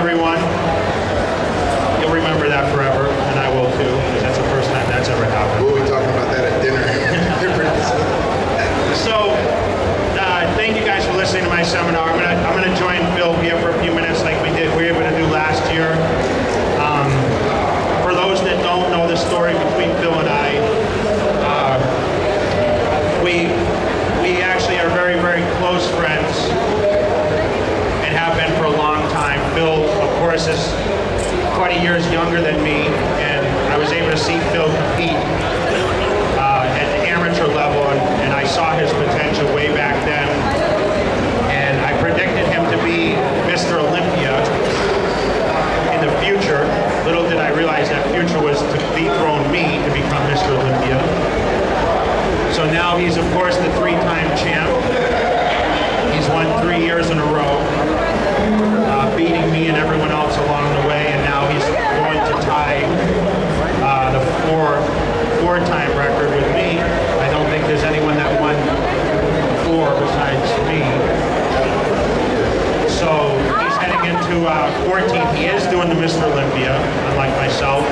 everyone. You'll remember that forever, and I will too, because that's the first time that's ever happened. We'll be talking about that at dinner. So, thank you guys for listening to my seminar. I'm gonna join Phil here for a few minutes, like we were able to do last year. For those that don't know the story between Phil and I, we actually are very, very close friends and have been for a long time. Phil, of course, is 20 years younger than me, and I was able to see Phil compete at the amateur level, and I saw his potential way back then, and I predicted him to be Mr. Olympia in the future. Little did I realize that future was to dethrone me to become Mr. Olympia. So now he's, of course, the three-time champ. He's won 3 years in a row, beating me and everyone else along the way, and now he's going to tie the four-time record with me. I don't think there's anyone that won 4 besides me. So he's heading into 14th. He is doing the Mr. Olympia, unlike myself,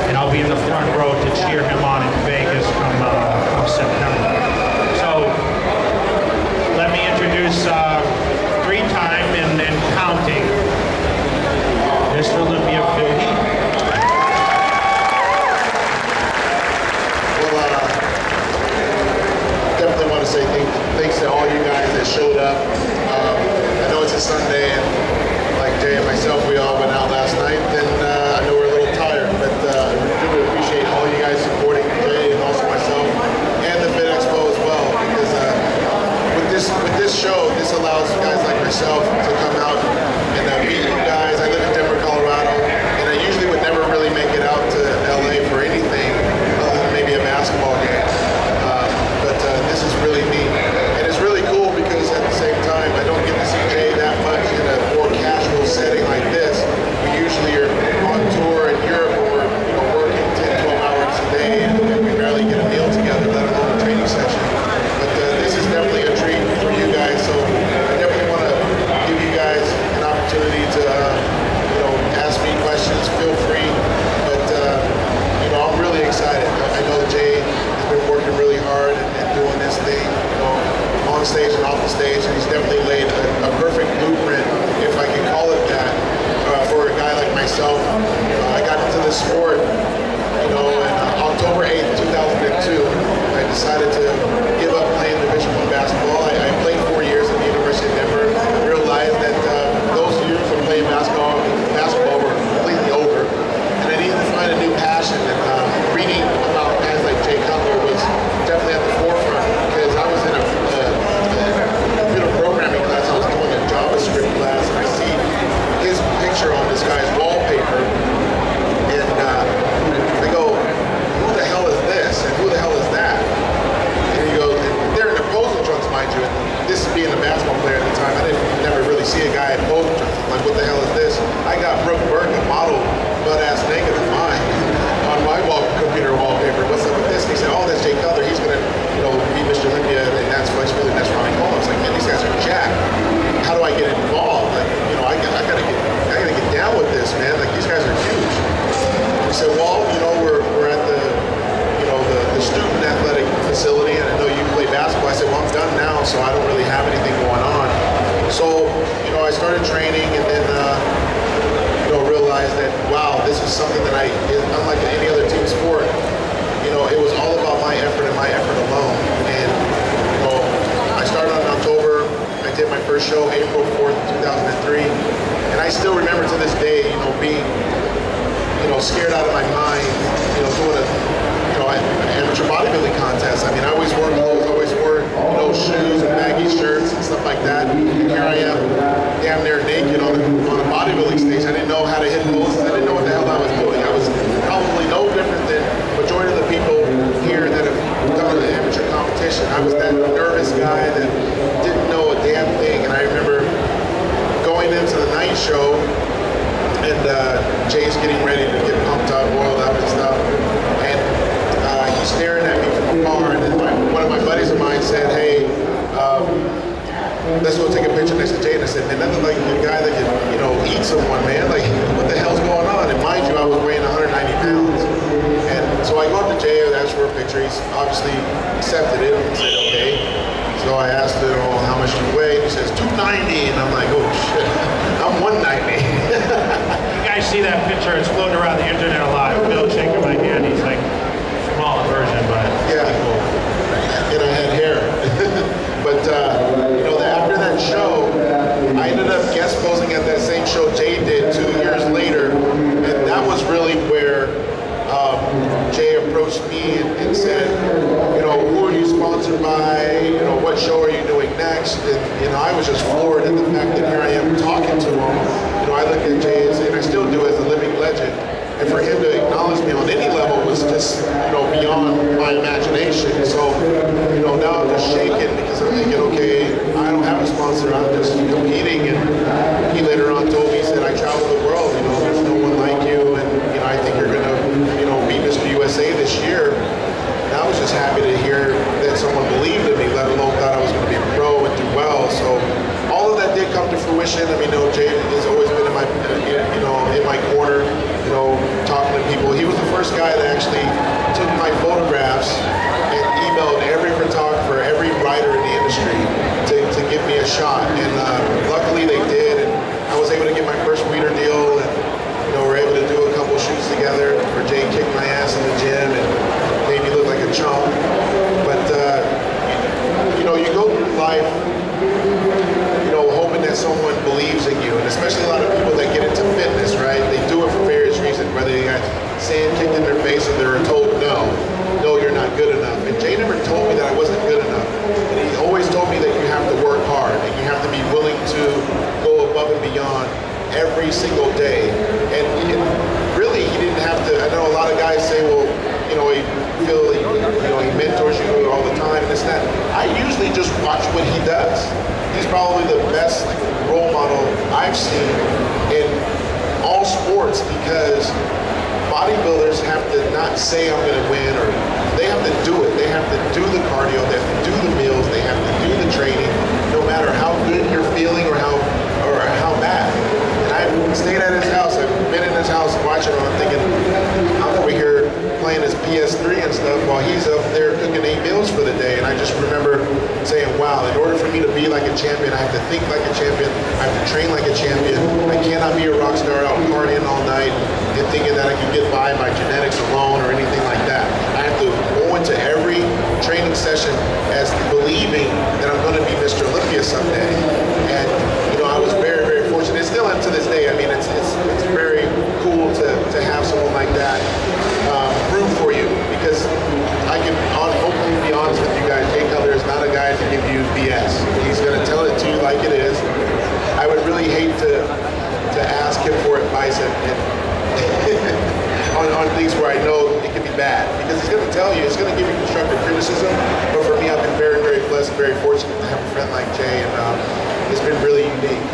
and I'll be in the front row to cheer him on in Vegas come September. So let me introduce 3-time and counting Mr. Olympia, Phil Heath. Well, definitely want to say thanks to all you guys that showed up. I know it's a Sunday, and like Jay and myself, we all went out last night, and I know we're a little tired, but I really appreciate all you guys supporting Jay and also myself, and the Fit Expo as well, because with this show, this allows guys like myself to come out and meet you guys. I live in Denver, Colorado, and I usually would never really make it out to LA for anything other than maybe a basketball game. But this is really neat, and it's really cool because at the same time, I don't get to see Jay that much in a more casual setting like this. We usually are on tour in Europe, where we're working 10, 12 hours a day, and we barely get a meal together, let alone a training session. But this is definitely a treat for you guys, so I definitely want to give you guys an opportunity to ask me questions. Feel free, but I'm really excited. I know Jay has been working really hard and doing this thing, on stage and off the stage, and he's definitely laid a perfect blueprint, if I can call it that, for a guy like myself. I got into this sport, in October 8th, 2002. I decided to give up playing Division I basketball. I played 4 years at the University of Denver. I realized that those years of playing basketball were completely over, and I needed to find a new passion. And reading about guys like Cutler was definitely at the forefront, because I was in a computer programming class. I was doing a JavaScript class, and I see his picture on this guy's wallpaper, and I go, who the hell is this, and who the hell is that? And he goes, they're in the posing trunks, mind you. This being a basketball player at the time, I never really see a guy in posing trunks. I'm like, what the hell is this? I got Brooke Burke, a model, butt-ass naked of mine, on my computer wallpaper. What's up with this? And he said, oh, that's Jay Cutler. He's gonna, be Mr. Olympia, and that's what Ronnie Cole. I was like, man, these guys are jacked. How do I get involved? Like, I gotta get down with this, man. Like, these guys are huge. He said, well, we're at the student athletic facility, and I know you play basketball. I said, well, I'm done now, so I don't really have anything going on. So, I started training, and then, realized that, wow, this is something that unlike any other team sport, it was all about my effort and my effort alone. And, I started in October. I did my first show April 4th, 2003. And I still remember to this day, being, scared out of my mind, doing an amateur bodybuilding contest. I mean, I always wore clothes, always wore, shoes and baggy shirts and stuff like that. And here I am, damn near naked on a bodybuilding stage. I didn't know how to hit poses. I didn't know what the hell I was doing. I was probably no different than the majority of the people here that have gone to the amateur competition. I was that nervous guy that didn't know a damn thing. And I remember going into the night show, and Jay's getting ready to get pumped up, oiled up and stuff. And he's staring at me from afar, and then one of my buddies of mine said, hey, let's go take a picture next to Jay. And I said, man, that looks like a guy that could, eat beat someone, man. Like, what the hell's going on? And mind you, I was weighing 190 pounds. And so I go up to Jay and asked for a picture. He's obviously accepted it and said, okay. So I asked him, oh, how much do you weigh? And he says, 290. And I'm like, oh, shit, I'm 190. You guys see that picture? It's floating around the internet a lot. Bill shaking my hand. He's like, small version, but yeah, cool. And I had hair. But, you know, after that show, I ended up guest posing at that same show Jay did 2 years later. And that was really where Jay approached me and said, you know, who are you sponsored by? You know, what show are you doing next? And, you know, I was just floored at the fact that here I am talking to him. You know, I look at Jay and I still do as a living legend. And for him to acknowledge me on any level was just, you know, beyond my imagination. So, you know, now I'm just shaking because I'm thinking, okay, I don't have a sponsor, I'm just competing. And he later on told me, he said, I travel the world, you know, there's no one like you. And, you know, I think you're going to, you know, be Mr. USA this year. And I was just happy to hear that someone believed in me, let alone thought I was going to be a pro and do well. So all of that did come to fruition. I mean, you know, Jay has always been in my, you know, in my corner, you know, talking to people. He was the first guy that actually took my photographs and emailed every photographer, every writer in the industry to give me a shot. And luckily they did. And I was able to get my first Weeder deal. And, you know, we're able to do a couple shoots together where Jay kicked my ass in the gym and made me look like a chump. But, you know, you go through life, you know, hoping that someone believes in you, and especially a lot of people that get into fitness, right? They do it for various reasons, whether they got sand kicked in their face or they're told no, you're not good enough. And Jay never told me that I wasn't good enough. And he always told me that you have to work hard and you have to be willing to go above and beyond every single day. And really, he didn't have to. I know a lot of guys say, well, you know, he mentors you all the time and this and that. I usually just watch what he does. He's probably the best role model I've seen in all sports because bodybuilders have to not say I'm going to win, or they have to do it. They have to do the cardio, they have to do the meals, they have to do the training, no matter how good you're feeling or how bad. And I've stayed at his house, I've been in his house watching him, I'm thinking, I'm over here playing his PS3 and stuff while he's up there cooking 8 meals for the day. And I just remember saying, wow, in order for me to be like a champion, I have to think like a champion, I have to train like a champion. I cannot be a rock star out partying all night and thinking that I can get by genetics alone or anything like that. I have to go into every training session as believing that I'm going to be Mr. Olympia someday. And, you know, I was very, very fortunate. Still to this day, I mean, it's very cool to have someone like that root for you, because I can openly be honest with you guys, Jay Cutler is not a guy to give you BS. He's going to tell it to you like it is. I would really hate to ask him for advice on things where I know it could be bad, because he's going to tell you, he's going to give you constructive criticism. But for me, I've been very, very blessed, very fortunate to have a friend like Jay, and it's been really unique.